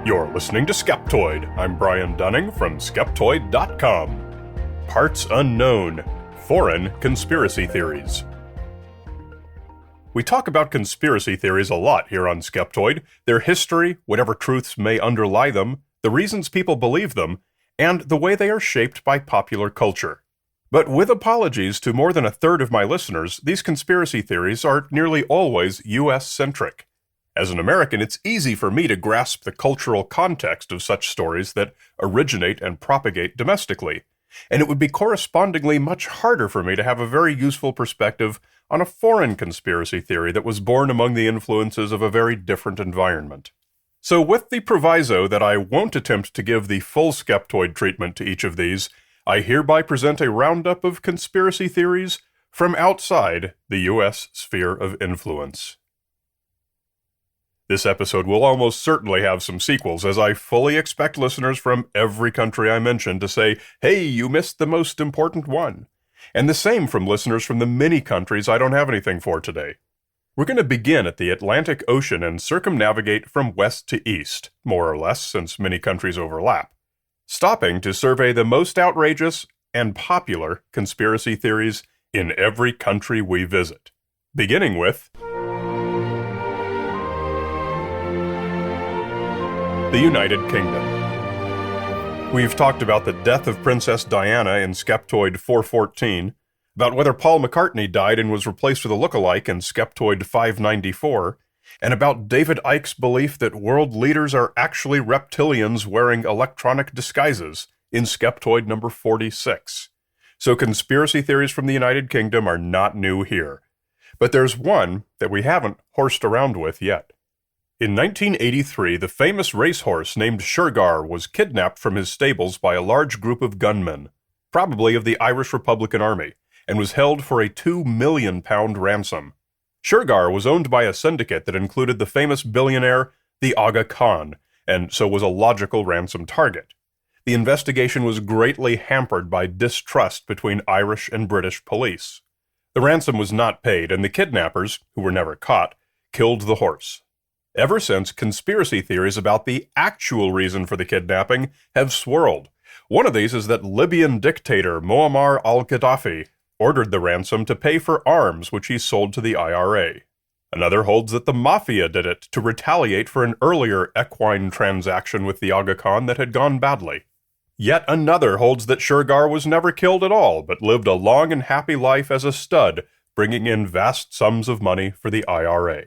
You're listening to Skeptoid. I'm Brian Dunning from Skeptoid.com. Parts Unknown. Foreign Conspiracy Theories. We talk about conspiracy theories a lot here on Skeptoid, their history, whatever truths may underlie them, the reasons people believe them, and the way they are shaped by popular culture. But with apologies to more than a third of my listeners, these conspiracy theories are nearly always US-centric. As an American, it's easy for me to grasp the cultural context of such stories that originate and propagate domestically, and it would be correspondingly much harder for me to have a very useful perspective on a foreign conspiracy theory that was born among the influences of a very different environment. So with the proviso that I won't attempt to give the full Skeptoid treatment to each of these, I hereby present a roundup of conspiracy theories from outside the U.S. sphere of influence. This episode will almost certainly have some sequels, as I fully expect listeners from every country I mention to say, "Hey, you missed the most important one." And the same from listeners from the many countries I don't have anything for today. We're going to begin at the Atlantic Ocean and circumnavigate from west to east, more or less, since many countries overlap, stopping to survey the most outrageous and popular conspiracy theories in every country we visit. Beginning with the United Kingdom. We've talked about the death of Princess Diana in Skeptoid 414, about whether Paul McCartney died and was replaced with a lookalike in Skeptoid 594, and about David Icke's belief that world leaders are actually reptilians wearing electronic disguises in Skeptoid number 46. So conspiracy theories from the United Kingdom are not new here. But there's one that we haven't horsed around with yet. In 1983, the famous racehorse named Shergar was kidnapped from his stables by a large group of gunmen, probably of the Irish Republican Army, and was held for a £2 million ransom. Shergar was owned by a syndicate that included the famous billionaire, the Aga Khan, and so was a logical ransom target. The investigation was greatly hampered by distrust between Irish and British police. The ransom was not paid, and the kidnappers, who were never caught, killed the horse. Ever since, conspiracy theories about the actual reason for the kidnapping have swirled. One of these is that Libyan dictator Muammar al-Gaddafi ordered the ransom to pay for arms which he sold to the IRA. Another holds that the Mafia did it to retaliate for an earlier equine transaction with the Aga Khan that had gone badly. Yet another holds that Shergar was never killed at all, but lived a long and happy life as a stud, bringing in vast sums of money for the IRA.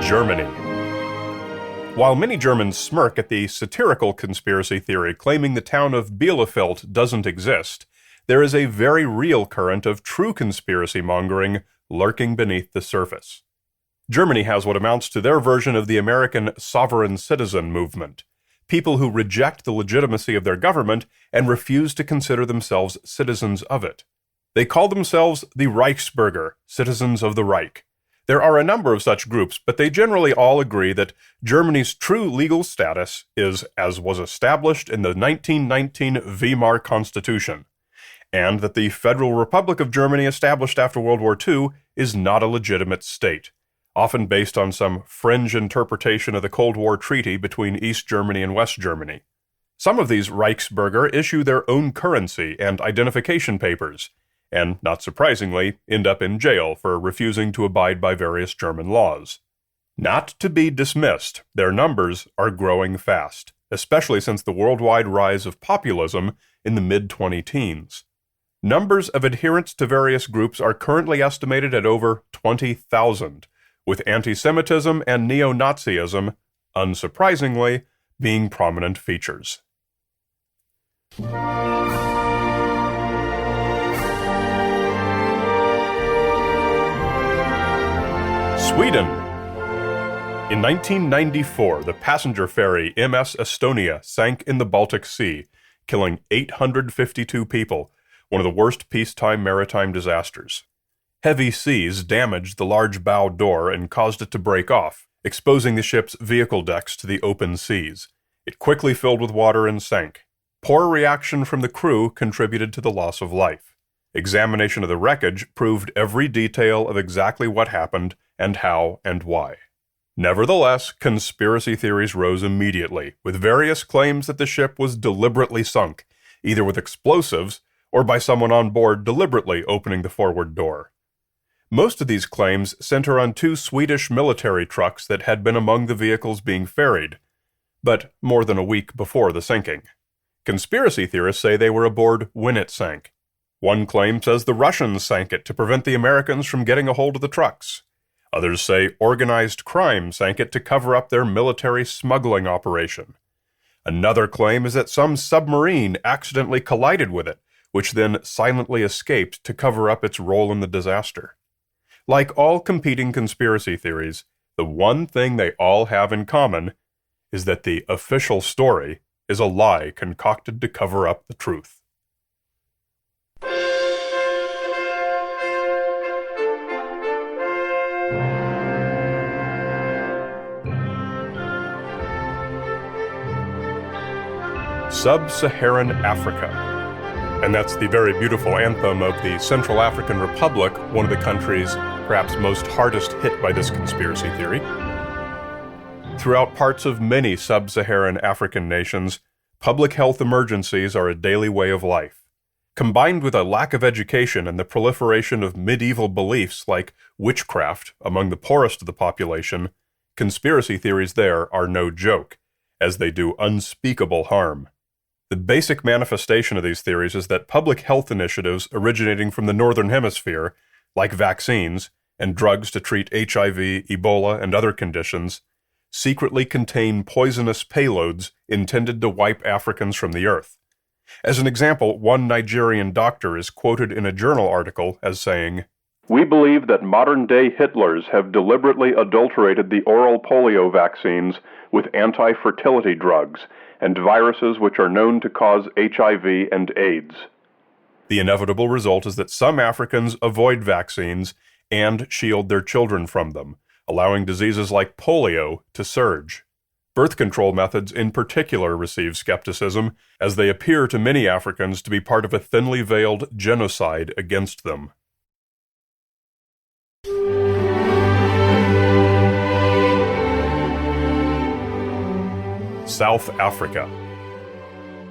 Germany. While many Germans smirk at the satirical conspiracy theory claiming the town of Bielefeld doesn't exist, there is a very real current of true conspiracy mongering lurking beneath the surface. Germany has what amounts to their version of the American sovereign citizen movement, people who reject the legitimacy of their government and refuse to consider themselves citizens of it. They call themselves the Reichsbürger, citizens of the Reich. There are a number of such groups, but they generally all agree that Germany's true legal status is as was established in the 1919 Weimar Constitution, and that the Federal Republic of Germany established after World War II is not a legitimate state, often based on some fringe interpretation of the Cold War treaty between East Germany and West Germany. Some of these Reichsbürger issue their own currency and identification papers, and, not surprisingly, end up in jail for refusing to abide by various German laws. Not to be dismissed, their numbers are growing fast, especially since the worldwide rise of populism in the mid-2010s. Numbers of adherents to various groups are currently estimated at over 20,000, with anti-Semitism and neo-Nazism, unsurprisingly, being prominent features. Sweden. In 1994, the passenger ferry MS Estonia sank in the Baltic Sea, killing 852 people, one of the worst peacetime maritime disasters. Heavy seas damaged the large bow door and caused it to break off, exposing the ship's vehicle decks to the open seas. It quickly filled with water and sank. Poor reaction from the crew contributed to the loss of life. Examination of the wreckage proved every detail of exactly what happened and how and why. Nevertheless, conspiracy theories rose immediately, with various claims that the ship was deliberately sunk, either with explosives or by someone on board deliberately opening the forward door. Most of these claims center on two Swedish military trucks that had been among the vehicles being ferried, but more than a week before the sinking. Conspiracy theorists say they were aboard when it sank. One claim says the Russians sank it to prevent the Americans from getting a hold of the trucks. Others say organized crime sank it to cover up their military smuggling operation. Another claim is that some submarine accidentally collided with it, which then silently escaped to cover up its role in the disaster. Like all competing conspiracy theories, the one thing they all have in common is that the official story is a lie concocted to cover up the truth. Sub-Saharan Africa. And that's the very beautiful anthem of the Central African Republic, one of the countries perhaps most hardest hit by this conspiracy theory. Throughout parts of many sub-Saharan African nations, public health emergencies are a daily way of life. Combined with a lack of education and the proliferation of medieval beliefs like witchcraft among the poorest of the population, conspiracy theories there are no joke, as they do unspeakable harm. The basic manifestation of these theories is that public health initiatives originating from the Northern Hemisphere, like vaccines and drugs to treat HIV, Ebola, and other conditions, secretly contain poisonous payloads intended to wipe Africans from the earth. As an example, one Nigerian doctor is quoted in a journal article as saying, "We believe that modern-day Hitlers have deliberately adulterated the oral polio vaccines with anti-fertility drugs and viruses which are known to cause HIV and AIDS." The inevitable result is that some Africans avoid vaccines and shield their children from them, allowing diseases like polio to surge. Birth control methods in particular receive skepticism, as they appear to many Africans to be part of a thinly veiled genocide against them. South Africa.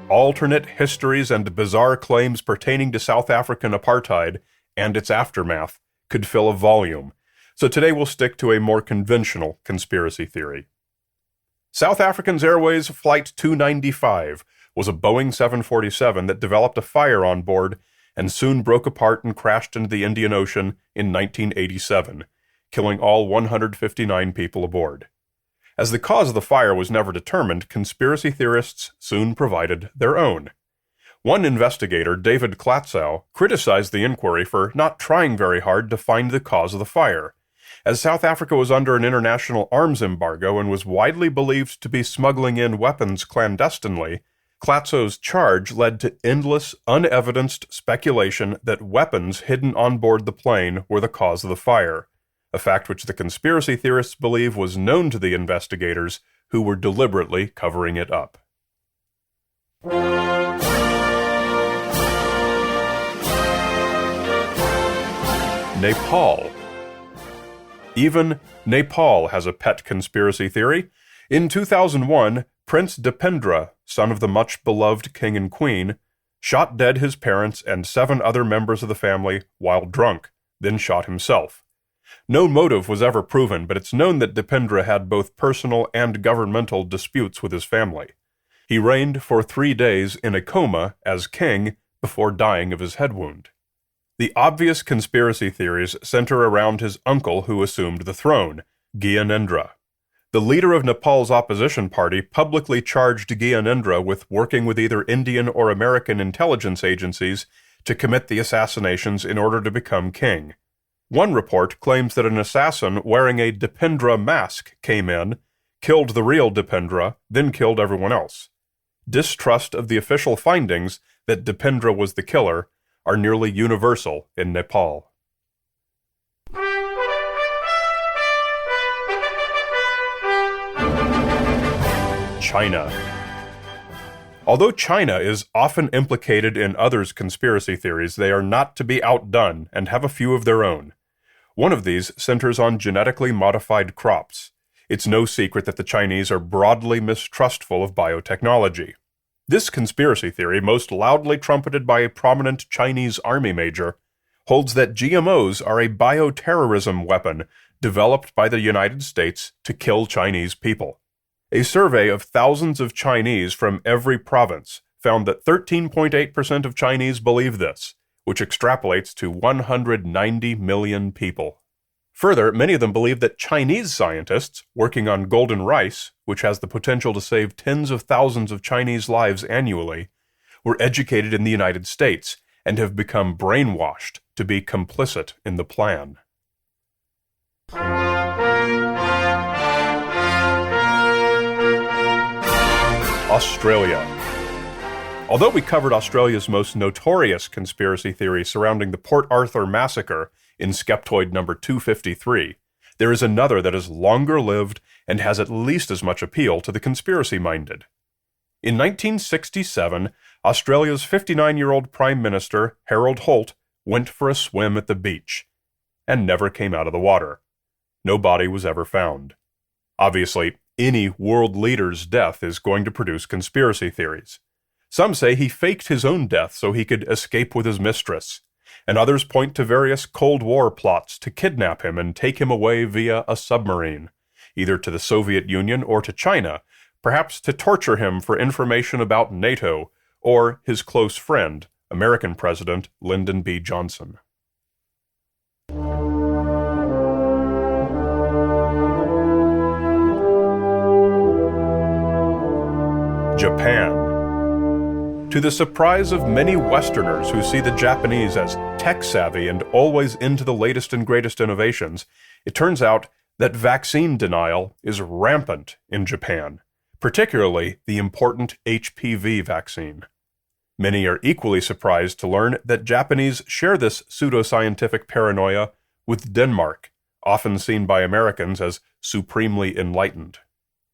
Alternate histories and bizarre claims pertaining to South African apartheid and its aftermath could fill a volume, so today we'll stick to a more conventional conspiracy theory. South African Airways Flight 295 was a Boeing 747 that developed a fire on board and soon broke apart and crashed into the Indian Ocean in 1987, killing all 159 people aboard. As the cause of the fire was never determined, conspiracy theorists soon provided their own. One investigator, David Klatzow, criticized the inquiry for not trying very hard to find the cause of the fire. As South Africa was under an international arms embargo and was widely believed to be smuggling in weapons clandestinely, Klatzow's charge led to endless, unevidenced speculation that weapons hidden on board the plane were the cause of the fire, a fact which the conspiracy theorists believe was known to the investigators, who were deliberately covering it up. Nepal. Even Nepal has a pet conspiracy theory. In 2001, Prince Dipendra, son of the much-beloved king and queen, shot dead his parents and 7 other members of the family while drunk, then shot himself. No motive was ever proven, but it's known that Dipendra had both personal and governmental disputes with his family. He reigned for 3 days in a coma as king before dying of his head wound. The obvious conspiracy theories center around his uncle who assumed the throne, Gyanendra. The leader of Nepal's opposition party publicly charged Gyanendra with working with either Indian or American intelligence agencies to commit the assassinations in order to become king. One report claims that an assassin wearing a Dipendra mask came in, killed the real Dipendra, then killed everyone else. Distrust of the official findings that Dipendra was the killer are nearly universal in Nepal. China. Although China is often implicated in others' conspiracy theories, they are not to be outdone and have a few of their own. One of these centers on genetically modified crops. It's no secret that the Chinese are broadly mistrustful of biotechnology. This conspiracy theory, most loudly trumpeted by a prominent Chinese army major, holds that GMOs are a bioterrorism weapon developed by the United States to kill Chinese people. A survey of thousands of Chinese from every province found that 13.8% of Chinese believe this, which extrapolates to 190 million people. Further, many of them believe that Chinese scientists working on golden rice, which has the potential to save tens of thousands of Chinese lives annually, were educated in the United States and have become brainwashed to be complicit in the plan. Australia. Although we covered Australia's most notorious conspiracy theory surrounding the Port Arthur massacre in Skeptoid number 253, there is another that is longer lived and has at least as much appeal to the conspiracy-minded. In 1967, Australia's 59-year-old Prime Minister, Harold Holt, went for a swim at the beach and never came out of the water. No body was ever found. Obviously, any world leader's death is going to produce conspiracy theories. Some say he faked his own death so he could escape with his mistress, and others point to various Cold War plots to kidnap him and take him away via a submarine, either to the Soviet Union or to China, perhaps to torture him for information about NATO or his close friend, American President Lyndon B. Johnson. Japan. To the surprise of many Westerners who see the Japanese as tech-savvy and always into the latest and greatest innovations, it turns out that vaccine denial is rampant in Japan, particularly the important HPV vaccine. Many are equally surprised to learn that Japanese share this pseudoscientific paranoia with Denmark, often seen by Americans as supremely enlightened.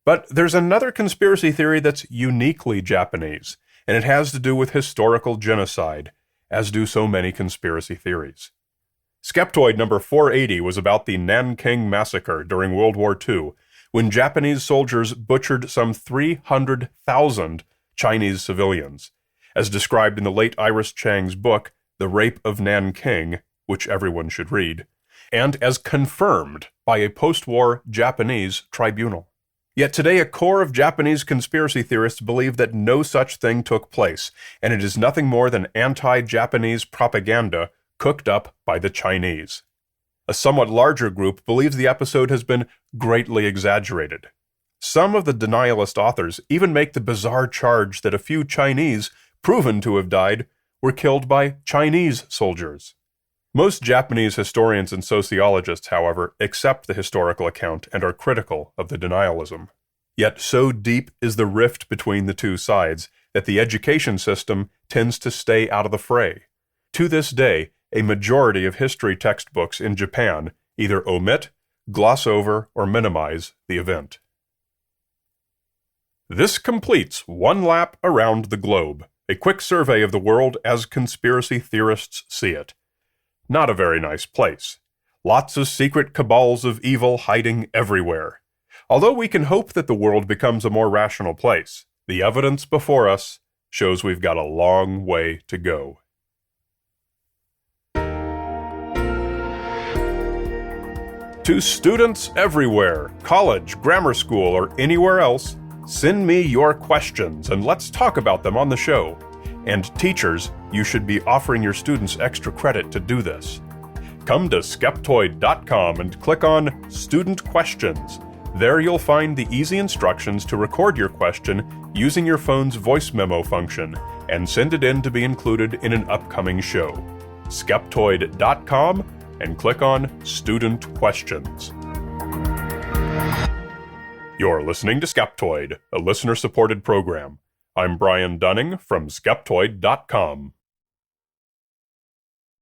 But there's another conspiracy theory that's uniquely Japanese, and it has to do with historical genocide, as do so many conspiracy theories. Skeptoid number 480 was about the Nanking Massacre during World War II, when Japanese soldiers butchered some 300,000 Chinese civilians, as described in the late Iris Chang's book, The Rape of Nanking, which everyone should read, and as confirmed by a post-war Japanese tribunal. Yet today a core of Japanese conspiracy theorists believe that no such thing took place, and it is nothing more than anti-Japanese propaganda cooked up by the Chinese. A somewhat larger group believes the episode has been greatly exaggerated. Some of the denialist authors even make the bizarre charge that a few Chinese, proven to have died, were killed by Chinese soldiers. Most Japanese historians and sociologists, however, accept the historical account and are critical of the denialism. Yet so deep is the rift between the two sides that the education system tends to stay out of the fray. To this day, a majority of history textbooks in Japan either omit, gloss over, or minimize the event. This completes one lap around the globe, a quick survey of the world as conspiracy theorists see it. Not a very nice place. Lots of secret cabals of evil hiding everywhere. Although we can hope that the world becomes a more rational place, the evidence before us shows we've got a long way to go. To students everywhere, college, grammar school, or anywhere else, send me your questions and let's talk about them on the show. And teachers, you should be offering your students extra credit to do this. Come to Skeptoid.com and click on Student Questions. There you'll find the easy instructions to record your question using your phone's voice memo function and send it in to be included in an upcoming show. Skeptoid.com and click on Student Questions. You're listening to Skeptoid, a listener-supported program. I'm Brian Dunning from Skeptoid.com.